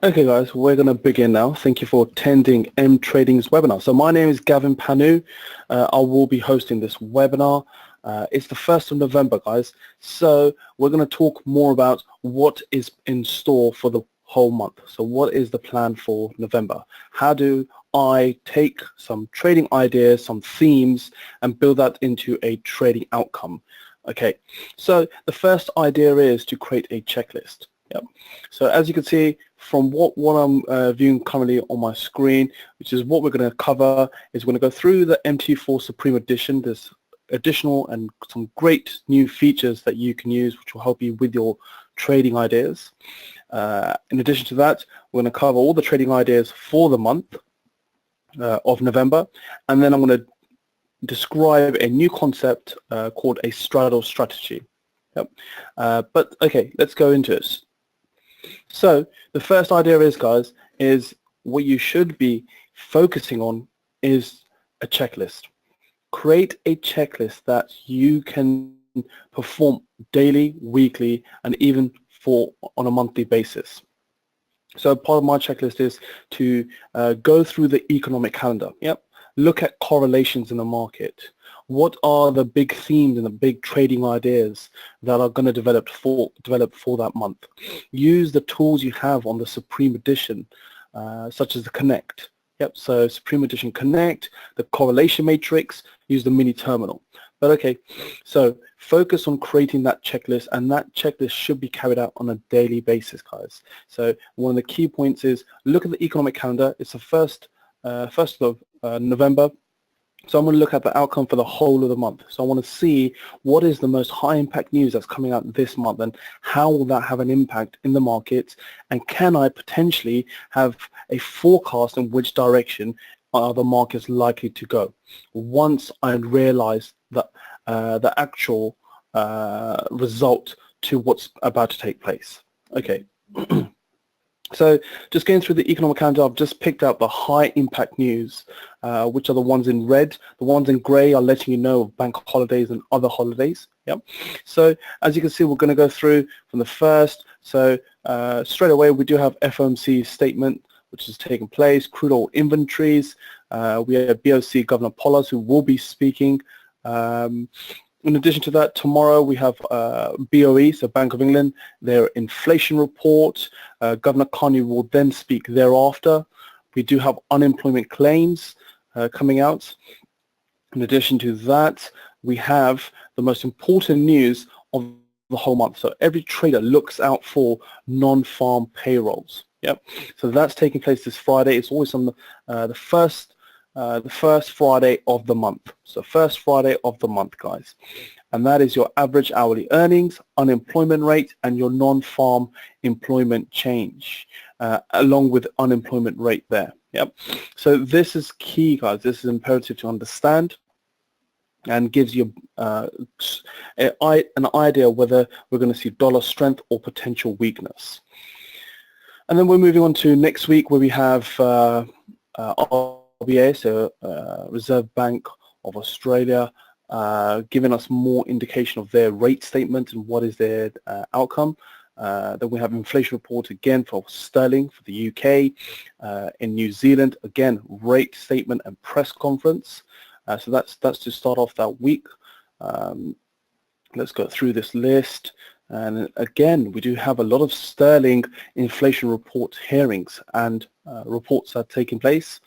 Okay guys, we're going to begin now. Thank you for attending M Trading's webinar. So my name is Gavin Panu. I will be hosting this webinar. It's the 1st of November, guys. So we're going to talk more about what is in store for the whole month. So what is the plan for November? How do I take some trading ideas, some themes, and build that into a trading outcome? Okay, so the first idea is to create a checklist. Yep. So as you can see from what I'm viewing currently on my screen, which is what we're going to cover, is we're going to go through the MT4 Supreme Edition. There's additional and some great new features that you can use which will help you with your trading ideas. In addition to that, we're going to cover all the trading ideas for the month of November, and then I'm going to describe a new concept called a straddle strategy. Yep. But okay, let's go into it. So the first idea is, guys, is what you should be focusing on is a checklist. Create a checklist that you can perform daily, weekly, and even on a monthly basis. So part of my checklist is to go through the economic calendar. Yep. Look at correlations in the market. What are the big themes and the big trading ideas that are going to develop for that month? Use the tools you have on the Supreme Edition, such as the Connect. Yep, so Supreme Edition Connect, the correlation matrix, use the mini terminal. But okay, so focus on creating that checklist, and that checklist should be carried out on a daily basis, guys. So one of the key points is look at the economic calendar. It's the 1st of November. So I'm going to look at the outcome for the whole of the month. So I want to see what is the most high impact news that's coming out this month, and how will that have an impact in the market, and can I potentially have a forecast in which direction are the markets likely to go once I realize that the actual result to what's about to take place. Okay. So just going through the economic calendar, I've just picked out the high impact news, which are the ones in red. The ones in grey are letting you know of bank holidays and other holidays. Yep. So as you can see, we're going to go through from the first. So straight away, we do have FOMC statement, which has taken place, crude oil inventories. We have BOC Governor Pollard, who will be speaking. In addition to that, tomorrow we have BOE, so Bank of England, their inflation report. Governor Carney will then speak thereafter. We do have unemployment claims coming out. In addition to that, we have the most important news of the whole month. So every trader looks out for non-farm payrolls. Yep. So that's taking place this Friday. It's always on the first Friday of the month. So first Friday of the month, guys. And that is your average hourly earnings, unemployment rate, and your non-farm employment change, along with unemployment rate there. Yep. So this is key, guys. This is imperative to understand, and gives you an idea whether we're going to see dollar strength or potential weakness. And then we're moving on to next week, where we have RBA, so Reserve Bank of Australia, giving us more indication of their rate statement and what is their outcome. Then we have inflation report again for sterling for the UK. In New Zealand, again, rate statement and press conference. So that's to start off that week. Let's go through this list. And again, we do have a lot of sterling inflation report hearings and reports that are taking place.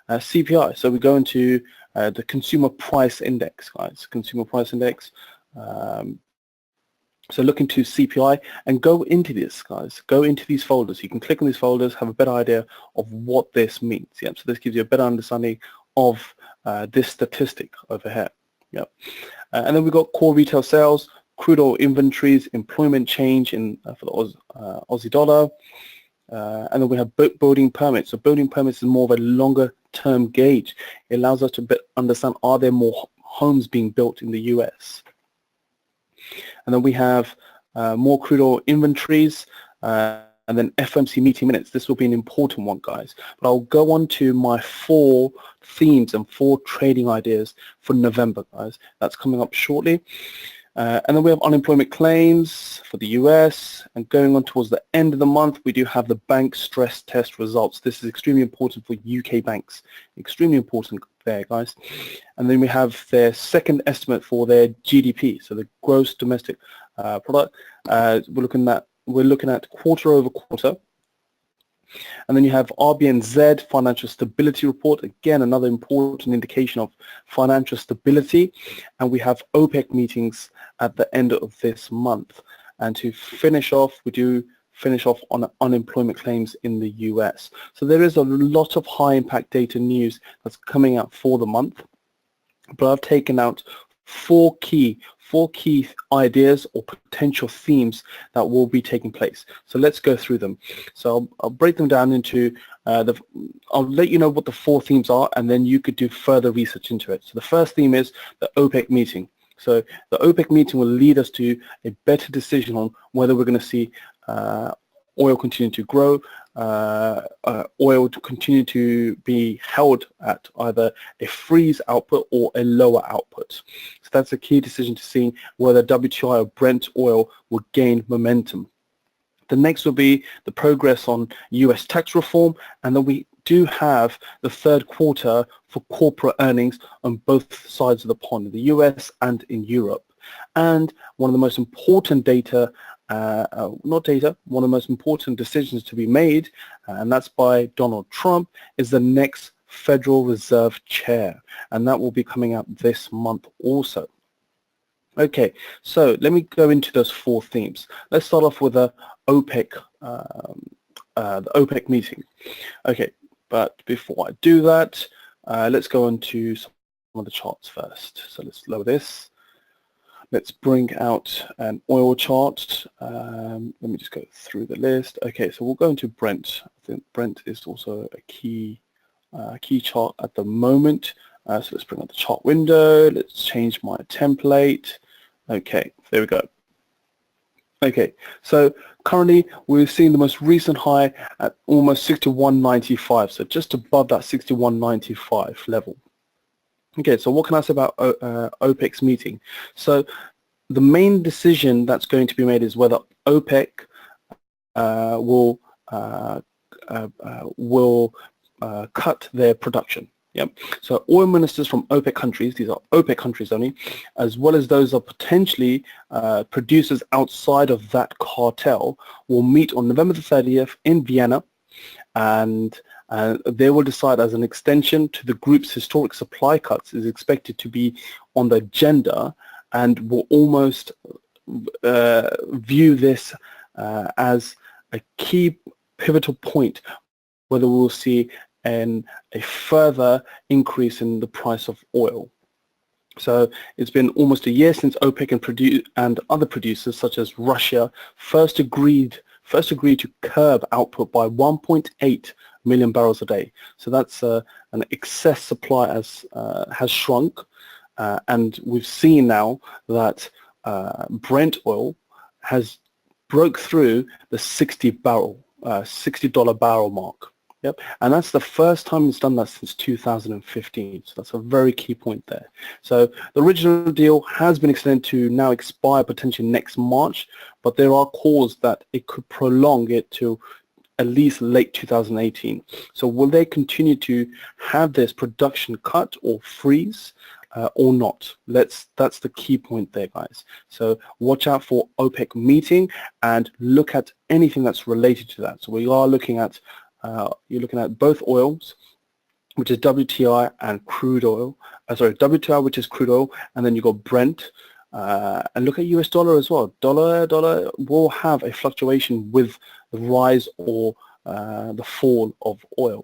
CPI, so we go into the consumer price index, guys, consumer price index. So look into CPI and go into this, guys, go into these folders. You can click on these folders, have a better idea of what this means. Yep. So this gives you a better understanding of this statistic over here. Yep. And then we've got core retail sales, crude oil inventories, employment change in for the Aussie dollar. And then we have building permits. So building permits is more of a longer term gauge. It allows us to understand, are there more homes being built in the US? And then we have more crude oil inventories, and then FOMC meeting minutes. This will be an important one, guys. But I'll go on to my 4 themes and 4 trading ideas for November, guys. That's coming up shortly. And then we have unemployment claims for the US, and going on towards the end of the month, we do have the bank stress test results. This is extremely important for UK banks, extremely important there, guys. And then we have their second estimate for their GDP, so the gross domestic product. We're looking at quarter over quarter. And then you have RBNZ financial stability report, again another important indication of financial stability, and we have OPEC meetings at the end of this month. And to finish off, we do finish off on unemployment claims in the US. So there is a lot of high impact data news that's coming out for the month, but I've taken out four key ideas or potential themes that will be taking place. So let's go through them. So I'll break them down into I'll let you know what the four themes are, and then you could do further research into it. So the first theme is the OPEC meeting. So the OPEC meeting will lead us to a better decision on whether we're going to see oil continue to grow, oil to continue to be held at either a freeze output or a lower output. So that's a key decision to see whether WTI or Brent oil will gain momentum. The next will be the progress on US tax reform, and then we do have the third quarter for corporate earnings on both sides of the pond, in the US and in Europe. And one of the most important one of the most important decisions to be made, and that's by Donald Trump, is the next Federal Reserve Chair, and that will be coming out this month also. Okay, so let me go into those four themes. Let's start off with the OPEC meeting. Okay, but before I do that, let's go into some of the charts first. So let's lower this. Let's bring out an oil chart. Let me just go through the list. Okay, so we'll go into Brent. I think Brent is also a key chart at the moment. So let's bring up the chart window. Let's change my template. Okay, there we go. Okay, so currently we're seeing the most recent high at almost 61.95, so just above that 61.95 level. Okay, so what can I say about OPEC's meeting? So the main decision that's going to be made is whether OPEC will cut their production. Yep. So oil ministers from OPEC countries, these are OPEC countries only, as well as those of potentially producers outside of that cartel, will meet on November the 30th in Vienna, and they will decide as an extension to the group's historic supply cuts is expected to be on the agenda, and will almost view this as a key pivotal point whether we'll see a further increase in the price of oil. So it's been almost a year since OPEC and other producers such as Russia first agreed to curb output by 1.8 million barrels a day. So that's an excess supply has shrunk, and we've seen now that Brent oil has broke through the $60 barrel mark. Yep, and that's the first time it's done that since 2015. So that's a very key point there. So the original deal has been extended to now expire potentially next March, but there are calls that it could prolong it to at least late 2018. So will they continue to have this production cut or freeze or not? That's the key point there, guys. So watch out for OPEC meeting and look at anything that's related to that. So we are looking at you're looking at both oils, which is WTI and crude oil. WTI, which is crude oil, and then you got Brent. And look at US dollar as well. Dollar will have a fluctuation with the rise or the fall of oil.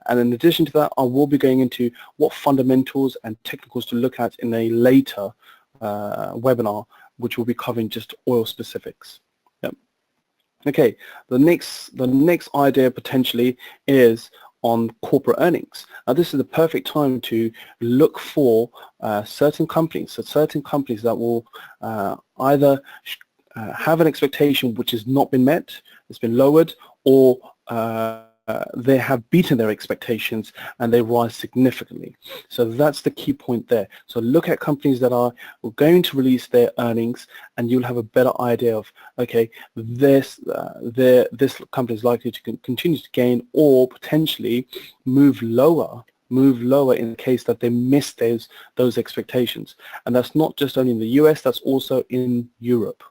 And in addition to that, I will be going into what fundamentals and technicals to look at in a later webinar, which will be covering just oil specifics. Yep. Okay, the next idea potentially is on corporate earnings. Now this is the perfect time to look for certain companies, that will either have an expectation which has not been met, it's been lowered, or they have beaten their expectations and they rise significantly. So that's the key point there. So look at companies that are going to release their earnings, and you'll have a better idea of, okay, this company is likely to continue to gain or potentially move lower in the case that they miss those expectations. And that's not just only in the US, that's also in Europe.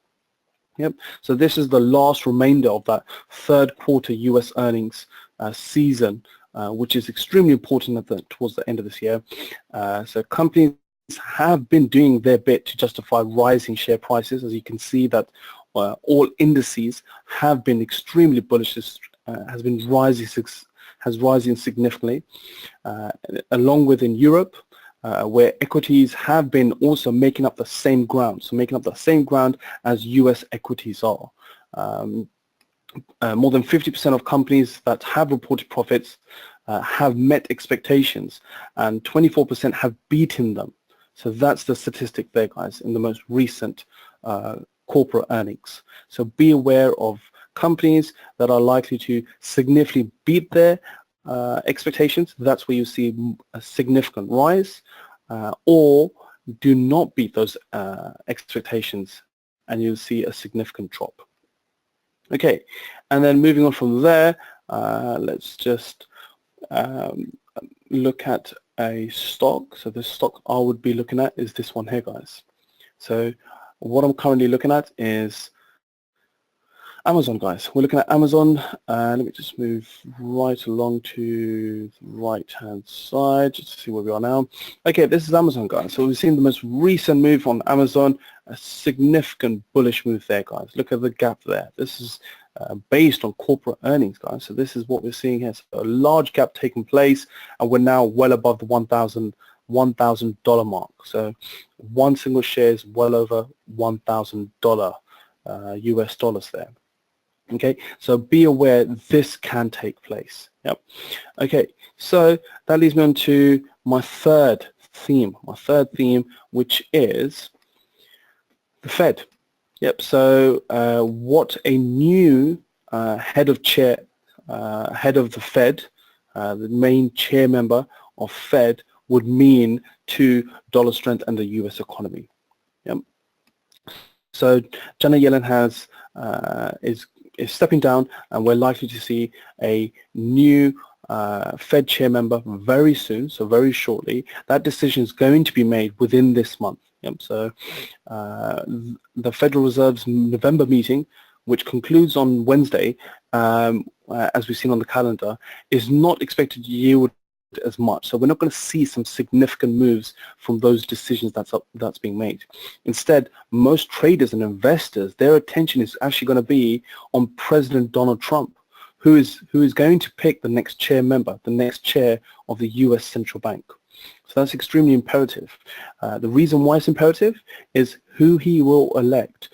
Yep. So this is the last remainder of that third quarter US earnings season, which is extremely important towards the end of this year. So companies have been doing their bit to justify rising share prices. As you can see that all indices have been extremely bullish. This has been rising significantly, along with in Europe, where equities have been also making up the same ground, as US equities are. More than 50% of companies that have reported profits have met expectations, and 24% have beaten them. So that's the statistic there, guys, in the most recent corporate earnings. So be aware of companies that are likely to significantly beat their expectations. That's where you see a significant rise, or do not beat those expectations, and you'll see a significant drop. Okay, and then moving on from there, let's just look at a stock. So the stock I would be looking at is this one here, guys. So what I'm currently looking at is Amazon, guys. We're looking at Amazon. Let me just move right along to the right-hand side just to see where we are now. Okay, this is Amazon, guys. So we've seen the most recent move on Amazon, a significant bullish move there, guys. Look at the gap there. This is based on corporate earnings, guys. So this is what we're seeing here. So a large gap taking place, and we're now well above the $1,000 mark. So one single share is well over $1,000 US dollars there. Okay, so be aware this can take place. Yep. Okay, so that leads me on to my third theme, which is the Fed. Yep. So what a new head of the Fed, the main chair member of Fed, would mean to dollar strength and the U.S. economy. Yep. So Janet Yellen is stepping down, and we're likely to see a new Fed chair member very soon, so very shortly. That decision is going to be made within this month. Yep. So the Federal Reserve's November meeting, which concludes on Wednesday, as we've seen on the calendar, is not expected to yield as much. So we're not going to see some significant moves from those decisions that's being made. Instead, most traders and investors, their attention is actually going to be on President Donald Trump, who is going to pick the next chair member, the next chair of the U.S. Central Bank. So that's extremely imperative. The reason why it's imperative is who he will elect.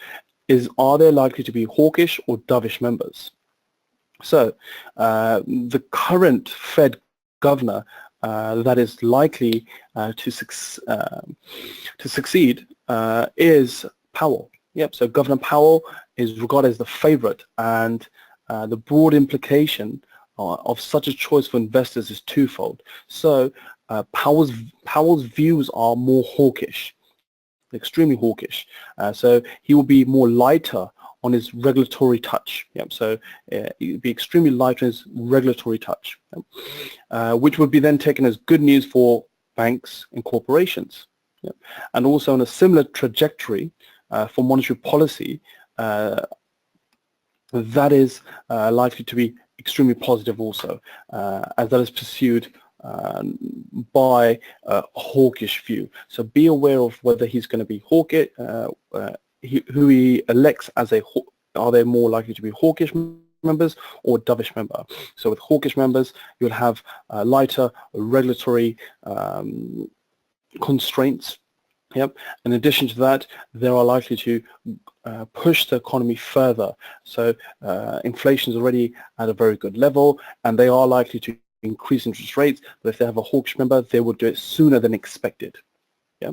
Are there likely to be hawkish or dovish members? So the current Fed governor that is likely to succeed is Powell. Yep. So Governor Powell is regarded as the favorite, and the broad implication of such a choice for investors is twofold. So Powell's views are more hawkish, extremely hawkish. So he will be more lighter on his regulatory touch. Yep. So he'd be extremely light on his regulatory touch, which would be then taken as good news for banks and corporations. Yep. And also on a similar trajectory for monetary policy, that is likely to be extremely positive also, as that is pursued by a hawkish view. So be aware of whether he's going to be hawkish, who he elects as are they more likely to be hawkish members or dovish member. So with hawkish members, you'll have lighter regulatory constraints. Yep. In addition to that, they are likely to push the economy further. So inflation is already at a very good level, and they are likely to increase interest rates. But if they have a hawkish member, they will do it sooner than expected. Yeah.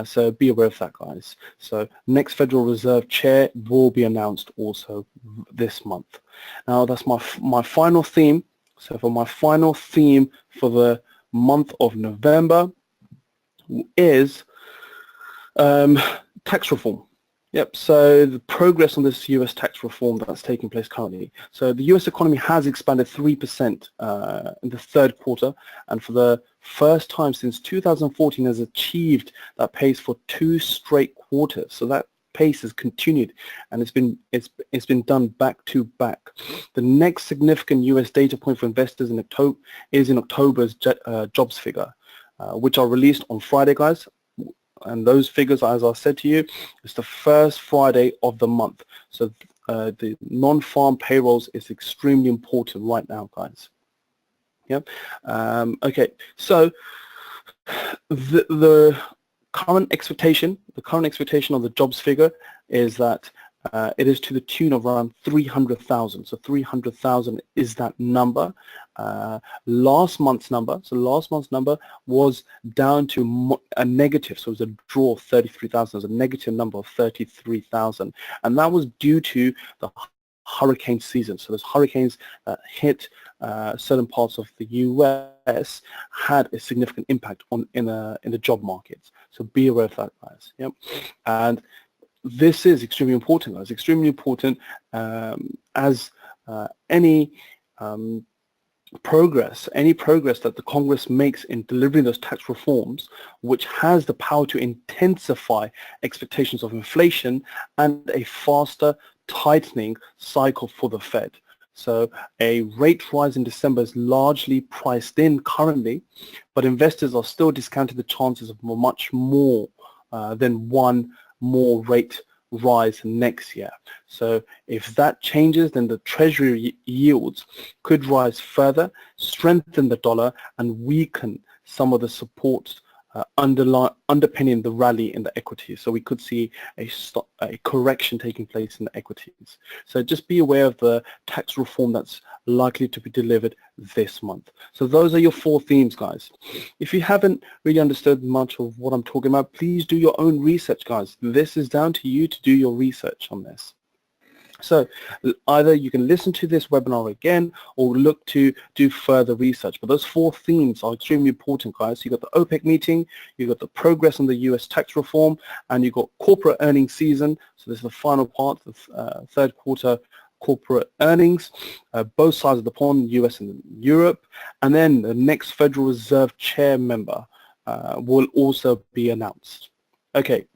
So be aware of that, guys. So next Federal Reserve chair will be announced also this month. Now that's my final theme. So for my final theme for the month of November is tax reform. Yep, so the progress on this US tax reform that's taking place currently. So the US economy has expanded 3% in the third quarter, and for the first time since 2014 has achieved that pace for 2 straight quarters. So that pace has continued, and it's been done back to back. The next significant US data point for investors in October's jobs figure, which are released on Friday, guys. And those figures, as I said to you, it's the first Friday of the month. So the non-farm payrolls is extremely important right now, guys. Yep. Okay. So the current expectation of the jobs figure is that it is to the tune of around 300,000. So 300,000 is that number. Last month's number was down to a negative. So it was a draw of 33,000. It was a negative number of 33,000. And that was due to the hurricane season. So those hurricanes that hit certain parts of the US had a significant impact in the job markets. So be aware of that, guys. Yep. And this is extremely important, guys. Extremely important as any progress that the Congress makes in delivering those tax reforms, which has the power to intensify expectations of inflation and a faster tightening cycle for the Fed. So a rate rise in December is largely priced in currently, but investors are still discounting the chances of much more than one more rate rise next year. So if that changes, then the treasury yields could rise further, strengthen the dollar, and weaken some of the supports underpinning the rally in the equities. So we could see a correction taking place in the equities. So just be aware of the tax reform that's likely to be delivered this month. So those are your 4 themes, guys. If you haven't really understood much of what I'm talking about, please do your own research, guys. This is down to you to do your research on this. So either you can listen to this webinar again or look to do further research. But those 4 themes are extremely important, guys. You got the OPEC meeting, you got the progress on the US tax reform, and you got corporate earnings season. So this is the final part, the third quarter corporate earnings, both sides of the pond, US and Europe. And then the next Federal Reserve chair member will also be announced. Okay.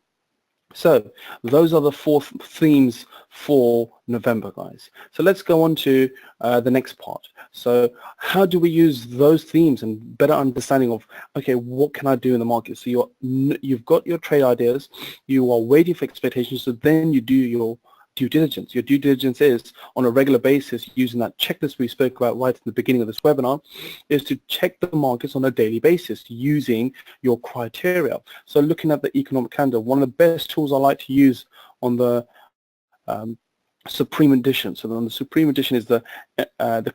So those are the 4 themes for November, guys. So let's go on to the next part. So how do we use those themes and better understanding of, okay, what can I do in the market? So you've got your trade ideas, you are waiting for expectations, so then you do your due diligence. Your due diligence is on a regular basis using that checklist we spoke about right in the beginning of this webinar, is to check the markets on a daily basis using your criteria. So looking at the economic calendar, one of the best tools I like to use on the Supreme Edition. So on the Supreme Edition is the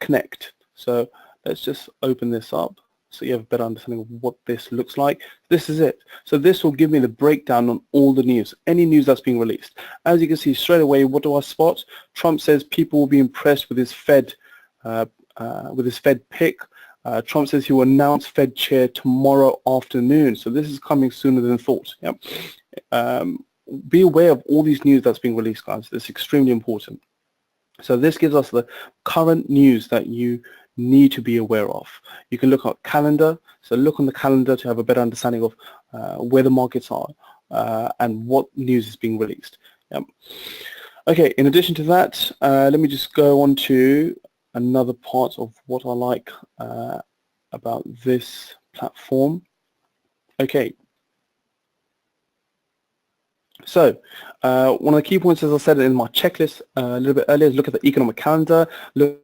Connect. So let's just open this up so you have a better understanding of what this looks like. This is it. So this will give me the breakdown on all the news, any news that's being released. As you can see straight away, what do I spot? Trump says people will be impressed with his Fed pick. Trump says he will announce Fed chair tomorrow afternoon. So this is coming sooner than thought. Yep. Be aware of all these news that's being released, guys. It's extremely important. So this gives us the current news that you need to be aware of. You can look at calendar. So look on the calendar to have a better understanding of where the markets are and what news is being released. Yep. Okay, in addition to that, let me just go on to another part of what I like about this platform. Okay. So one of the key points, as I said in my checklist a little bit earlier, is look at the economic calendar, look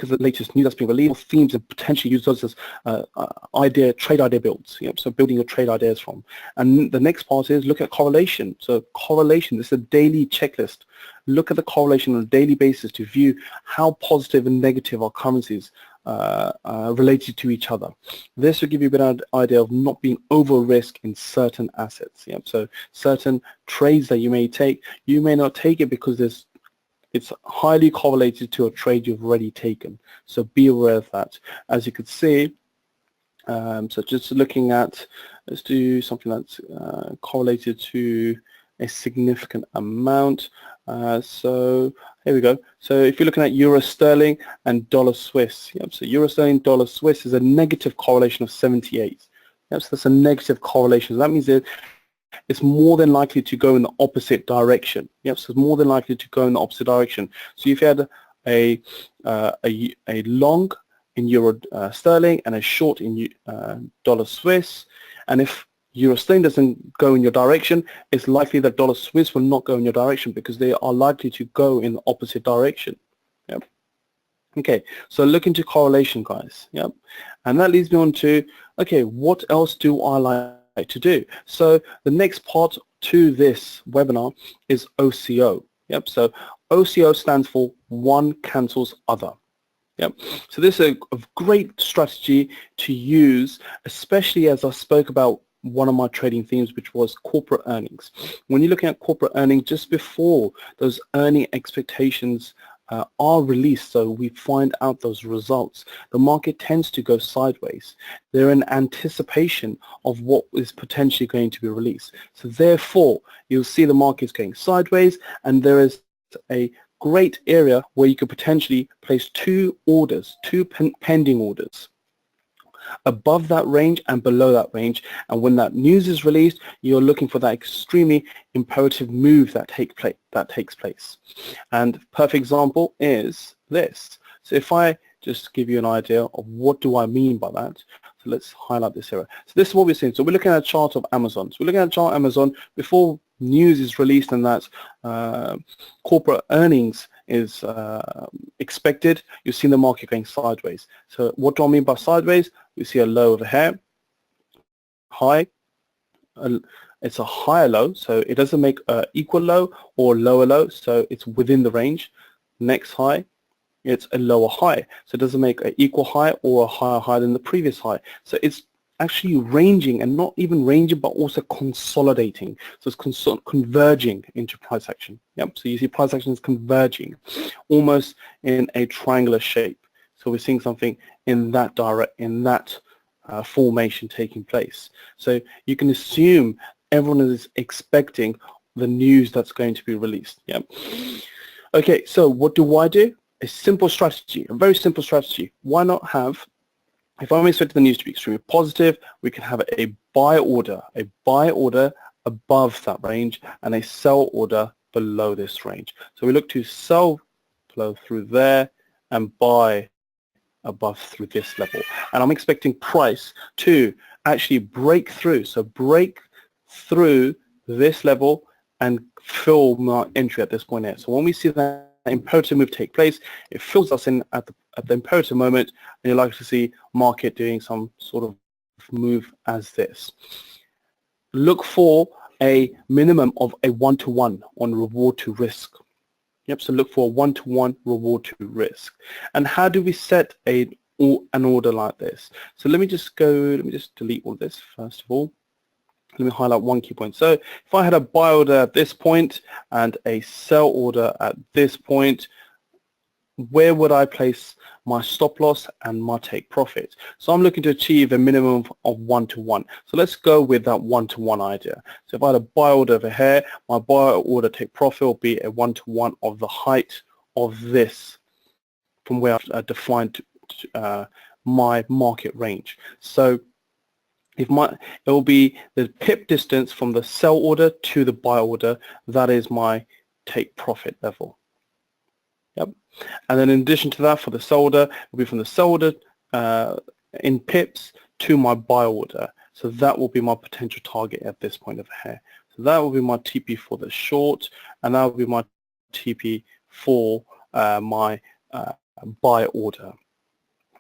at the latest news that's being released, themes, and potentially use those as trade idea builds. Yep, so building your trade ideas from. And the next part is look at correlation. So correlation, this is a daily checklist. Look at the correlation on a daily basis to view how positive and negative our currencies related to each other. This will give you a better idea of not being over risk in certain assets. Yep. So certain trades that you may take, you may not take it because there's it's highly correlated to a trade you've already taken. So be aware of that. As you could see, so just looking at, let's do something that's correlated to a significant amount. So here we go. So if you're looking at Euro Sterling and Dollar Swiss, yep, so Euro Sterling, Dollar Swiss is a negative correlation of 78. Yep, so that's a negative correlation. So that means that it's more than likely to go in the opposite direction. Yep, so it's more than likely to go in the opposite direction. So if you had a long in Euro Sterling and a short in Dollar Swiss, and if Euro Sterling doesn't go in your direction, it's likely that Dollar Swiss will not go in your direction because they are likely to go in the opposite direction. Yep. Okay, so look into correlation, guys. Yep, and that leads me on to, okay, what else do I like to do? So the next part to this webinar is OCO. Yep, so OCO stands for one cancels other. Yep. So this is a great strategy to use, especially as I spoke about one of my trading themes, which was corporate earnings. When you're looking at corporate earnings, just before those earning expectations are released, so we find out those results, the market tends to go sideways. They're in anticipation of what is potentially going to be released. So therefore, you'll see the market's going sideways, and there is a great area where you could potentially place two orders, two pending orders above that range and below that range, and when that news is released, you're looking for that extremely imperative move that takes place. And perfect example is this. So if I just give you an idea of what do I mean by that, so let's highlight this area. So this is what we're seeing. So we're looking at a chart of Amazon. So we're looking at a chart of Amazon before news is released and that corporate earnings is expected. You've seen the market going sideways. So what do I mean by sideways? We see a low over here, high. It's a higher low, so it doesn't make an equal low or lower low, so it's within the range. Next high, it's a lower high, so it doesn't make an equal high or a higher high than the previous high. So it's actually ranging, and not even ranging, but also consolidating. So it's converging into price action. Yep. So you see price action is converging, almost in a triangular shape. So we're seeing something in that formation taking place. So you can assume everyone is expecting the news that's going to be released. Yep. Okay. So what do? A simple strategy, a very simple strategy. Why not have? If I'm expecting the news to be extremely positive, we can have a buy order above that range and a sell order below this range. So we look to sell below through there and buy above through this level. And I'm expecting price to actually break through. So break through this level and fill my entry at this point here. So when we see that imperative move take place, it fills us in at the imperative moment, and you're likely to see market doing some sort of move as this. Look for a minimum of a 1-to-1 on reward to risk. Yep, so look for a 1-to-1 reward to risk. And how do we set an order like this? So let me just delete all this first of all. Let me highlight one key point. So if I had a buy order at this point and a sell order at this point, where would I place my stop loss and my take profit? So I'm looking to achieve a minimum of 1-to-1. So let's go with that 1-to-1 idea. So if I had a buy order over here, my buy order take profit will be a 1-to-1 of the height of this from where I've defined my market range. So it will be the pip distance from the sell order to the buy order. That is my take profit level. Yep. And then in addition to that, for the sell order, it will be from the sell order in pips to my buy order. So that will be my potential target at this point over here. So that will be my TP for the short, and that will be my TP for my buy order.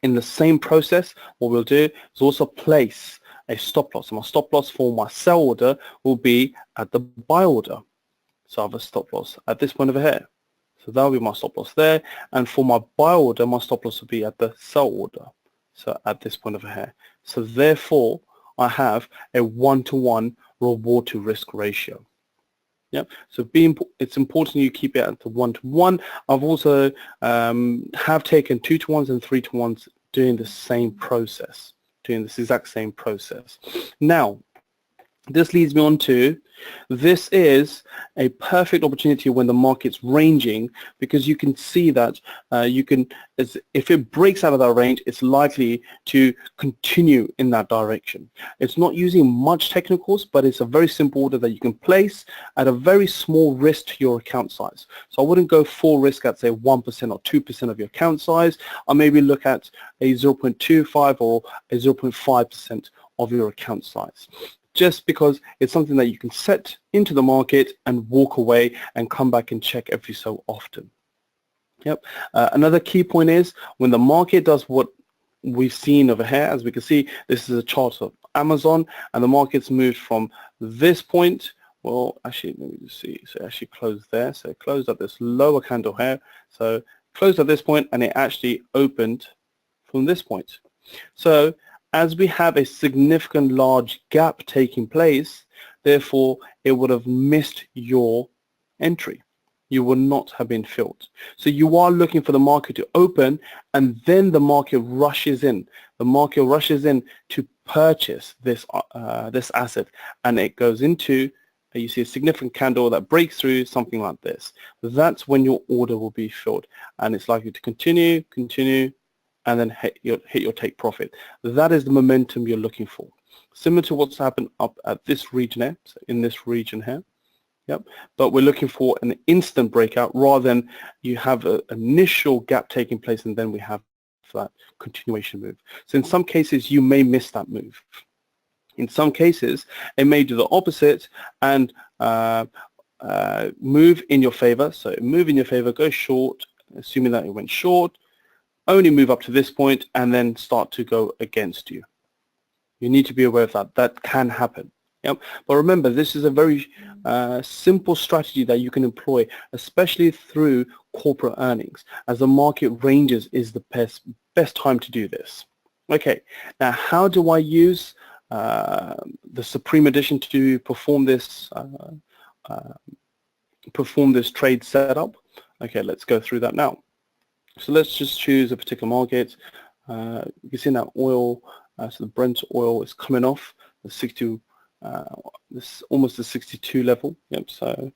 In the same process, what we'll do is also place a stop loss. So my stop loss for my sell order will be at the buy order. So I have a stop loss at this point over here. So that will be my stop loss there. And for my buy order, my stop loss will be at the sell order. So at this point over here. So therefore, I have a 1-to-1 reward to risk ratio. Yep. So it's important you keep it at the 1-to-1. I've also have taken 2-to-1s and 3-to-1s doing the same process, doing this exact same process. Now, this leads me on to, this is a perfect opportunity when the market's ranging, because you can see that if it breaks out of that range, it's likely to continue in that direction. It's not using much technicals, but it's a very simple order that you can place at a very small risk to your account size. So I wouldn't go full risk at, say, 1% or 2% of your account size. I maybe look at a 0.25 or a 0.5% of your account size, just because it's something that you can set into the market and walk away and come back and check every so often. Yep. Another key point is when the market does what we've seen over here, as we can see, this is a chart of Amazon, and the market's moved from this point. Well, actually, let me just see. So it actually closed there. So it closed at this lower candle here. So closed at this point, and it actually opened from this point. So as we have a significant large gap taking place, therefore it would have missed your entry. You would not have been filled. So you are looking for the market to open, and then the market rushes in. The market rushes in to purchase this this asset, and it goes into, you see a significant candle that breaks through, something like this. That's when your order will be filled, and it's likely to continue, and then hit your take profit. That is the momentum you're looking for. Similar to what's happened up at this region here, so in this region here. Yep. But we're looking for an instant breakout rather than you have an initial gap taking place and then we have that continuation move. So in some cases you may miss that move. In some cases it may do the opposite and move in your favor. So move in your favor, go short, assuming that it went short, only move up to this point and then start to go against you. You need to be aware of that. That can happen. Yep. But remember, this is a very simple strategy that you can employ, especially through corporate earnings, as the market ranges is the best time to do this. Okay, now how do I use the Supreme Edition to perform this trade setup? Okay, let's go through that now. So let's just choose a particular market. You can see now oil, so the Brent oil is coming off the 62, this almost the 62 level. Yep. So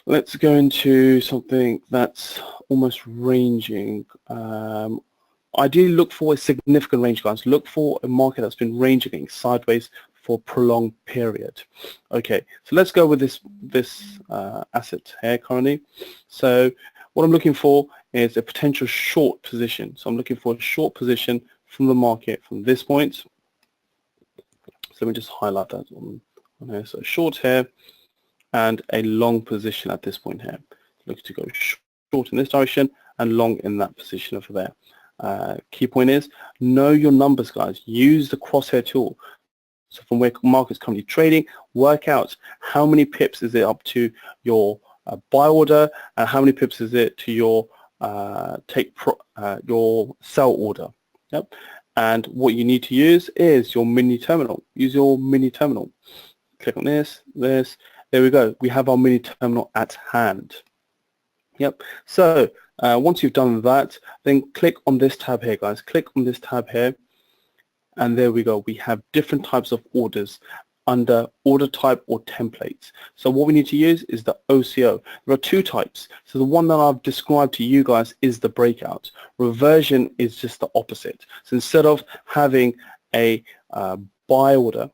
let's go into something that's almost ranging. Ideally, look for a significant range, guys. Look for a market that's been ranging sideways for a prolonged period. Okay, so let's go with this asset here currently. So what I'm looking for is a potential short position. So I'm looking for a short position from the market from this point. So let me just highlight that on here. So short here and a long position at this point here. Looking to go short in this direction and long in that position over there. Key point is know your numbers, guys. Use the Crosshair tool. So from where market's currently trading, work out how many pips is it up to your buy order and how many pips is it to your your sell order. Yep. And what you need to use is your mini terminal. Use your mini terminal. Click on this. There we go. We have our mini terminal at hand. Yep. So once you've done that, then click on this tab here, guys. Click on this tab here. And there we go. We have different types of orders under order type or templates. So what we need to use is the OCO. There are two types. So the one that I've described to you guys is the breakout. Reversion is just the opposite. So instead of having a buy order,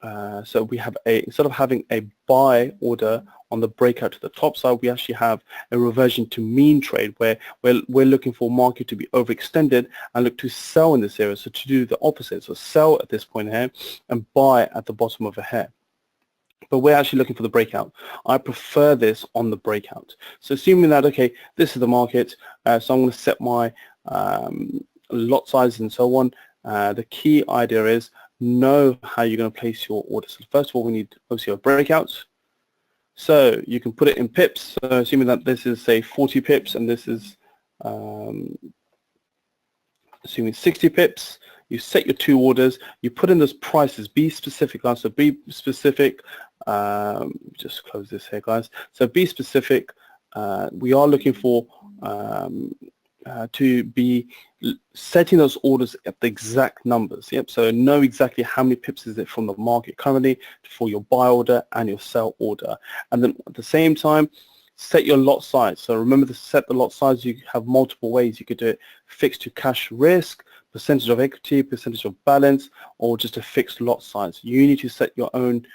instead of having a buy order on the breakout to the top side, we actually have a reversion to mean trade where we're looking for market to be overextended and look to sell in this area. So to do the opposite, so sell at this point here and buy at the bottom of a hair. But we're actually looking for the breakout. I prefer this on the breakout. So assuming that, okay, this is the market, so I'm going to set my lot size and so on. The key idea is know how you're going to place your orders. So first of all, we need OCO breakouts. So you can put it in pips. So assuming that this is, say, 40 pips and this is assuming 60 pips, you set your two orders, you put in those prices, be specific, guys. So be specific. Just close this here, guys. So be specific. We are looking for to be setting those orders at the exact numbers. Yep. So know exactly how many pips is it from the market currently for your buy order and your sell order. And then at the same time, set your lot size. So remember to set the lot size. You have multiple ways. You could do it fixed to cash risk, percentage of equity, percentage of balance, or just a fixed lot size. You need to set your own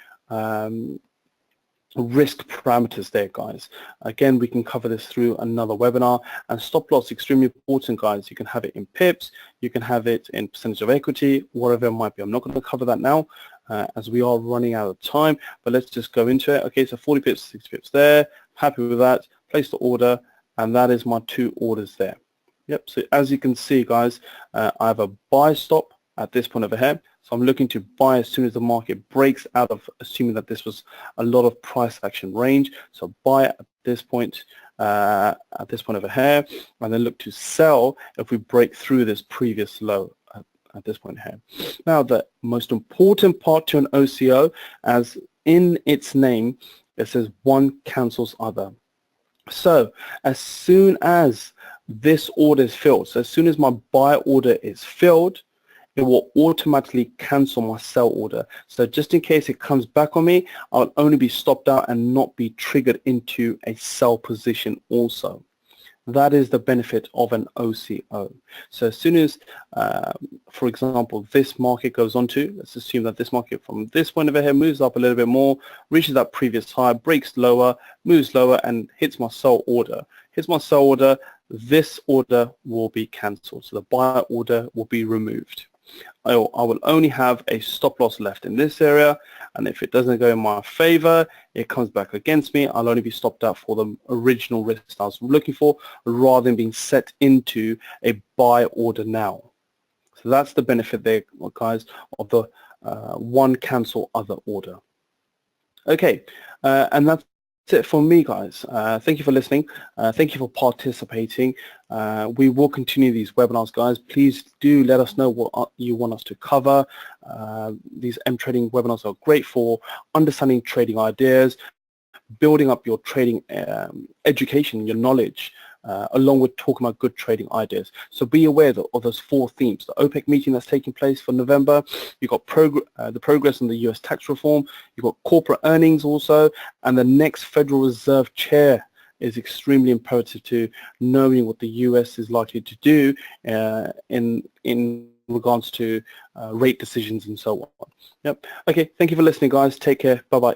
risk parameters there, guys. Again, we can cover this through another webinar. And stop loss, extremely important, guys. You can have it in pips, you can have it in percentage of equity, whatever it might be. I'm not going to cover that now as we are running out of time, but let's just go into it. Okay, so 40 pips, 60 pips there. Happy with that. Place the order, and that is my two orders there. Yep, so as you can see, guys, I have a buy stop at this point over here. So I'm looking to buy as soon as the market breaks out of, assuming that this was a lot of price action range. So buy at this point over here, and then look to sell if we break through this previous low at this point here. Now, the most important part to an OCO, as in its name, it says one cancels other. So as soon as this order is filled, so as soon as my buy order is filled, it will automatically cancel my sell order. So just in case it comes back on me, I'll only be stopped out and not be triggered into a sell position also. That is the benefit of an OCO. So as soon as, for example, this market goes on to, let's assume that this market from this point over here moves up a little bit more, reaches that previous high, breaks lower, moves lower, and hits my sell order. Hits my sell order, this order will be cancelled. So the buy order will be removed. I will only have a stop loss left in this area, and if it doesn't go in my favor, it comes back against me. I'll only be stopped out for the original risk I was looking for, rather than being set into a buy order now. So that's the benefit there, guys, of the one cancel other order. Okay, and that's it for me, guys. Thank you for listening. Thank you for participating. We will continue these webinars, guys. Please do let us know what you want us to cover. These M trading webinars are great for understanding trading ideas, building up your trading education, your knowledge, along with talking about good trading ideas. So be aware of those four themes. The OPEC meeting that's taking place for November. You've got the progress on the US tax reform. You've got corporate earnings also. And the next Federal Reserve chair is extremely imperative to knowing what the US is likely to do in regards to rate decisions and so on. Yep. Okay. Thank you for listening, guys. Take care. Bye-bye.